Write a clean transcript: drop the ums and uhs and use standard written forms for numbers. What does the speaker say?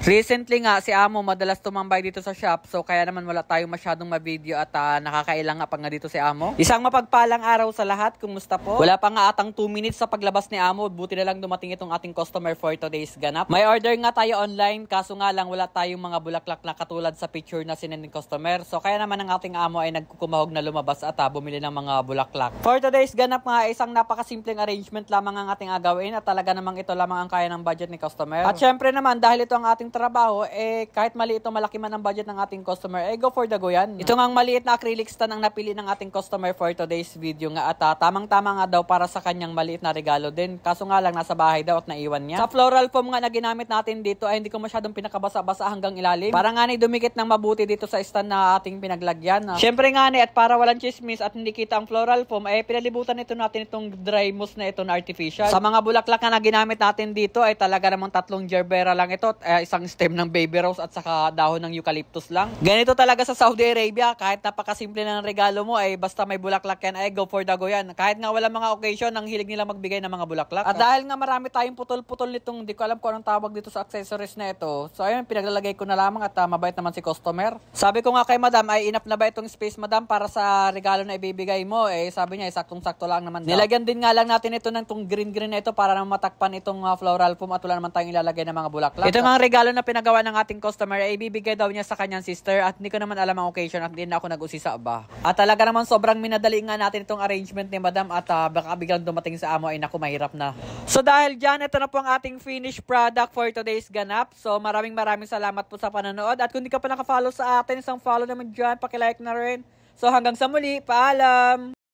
Recently nga, si Amo madalas tumambay dito sa shop. So kaya naman wala tayong masyadong ma-video at nakakailang nga pa nga dito si Amo. Isang mapagpalang araw sa lahat. Kumusta po? Wala pa nga atang 2 minutes sa paglabas ni Amo. Buti na lang dumating itong ating customer for today's ganap. May order nga tayo online. Kaso nga lang wala tayong mga bulaklak na katulad sa picture na sinend ng customer. So kaya naman ang ating Amo ay nagkukumahog na lumabas at bumili ng mga bulaklak. For today's ganap nga, isang napakasimpleng arrangement lamang ang ating agawin. At talaga namang ito lamang ang kaya ng budget ni customer. At syempre naman, dahil ito ang ating trabaho, kahit maliit o malaki man ang budget ng ating customer, go for the go yan. Ito nga ang maliit na acrylic stand ang napili ng ating customer for today's video nga at tamang-tama nga daw para sa kanyang maliit na regalo din. Kaso nga lang nasa bahay daw at naiwan niya. Sa floral foam nga na ginamit natin dito ay hindi ko masyadong pinakabasa-basa hanggang ilalim. Para nga ni dumikit ng mabuti dito sa stand na ating pinaglagyan. Syempre nga ni at para walang chismis at hindi kita ang floral foam ay pinalibutan ito natin itong dry mousse na ito na artificial. Sa mga bulaklak na ginamit natin dito ay talaga namang 3 gerbera lang ito, isang stem ng baby rose at saka dahon ng eucalyptus lang. Ganito talaga sa Saudi Arabia, kahit napakasimple na ng regalo mo ay basta may bulaklak yan ay go for the go yan. Kahit nga wala mga occasion, ang hilig nila magbigay ng mga bulaklak. At dahil nga marami tayong putol-putol nitong, di ko alam kung anong tawag dito sa accessories na ito. So ayun, pinaglalagay ko na lamang at mabait naman si customer. Sabi ko nga kay madam, ay enough na ba itong space madam para sa regalo na ibibigay mo? Sabi niya, saktong-sakto lang naman daw. Nilagyan din nga lang natin ito ng tong green-green na ito para naman matakpan itong floral foam at wala naman tayong ilalagay ng mga bulaklak. Ito nga ang regalo na pinagawa ng ating customer ay ibibigay daw niya sa kanyang sister at hindi ko naman alam ang occasion at hindi na ako nag-usisa ba. At talaga naman sobrang minadali nga natin itong arrangement ni madam at baka biglang dumating sa Amo ay naku mahirap na. So dahil dyan, ito na po ang ating finished product for today's ganap. So maraming salamat po sa panonood at kung hindi ka pa nakafollow sa atin, isang follow naman dyan, pakilike na rin. So hanggang sa muli, paalam!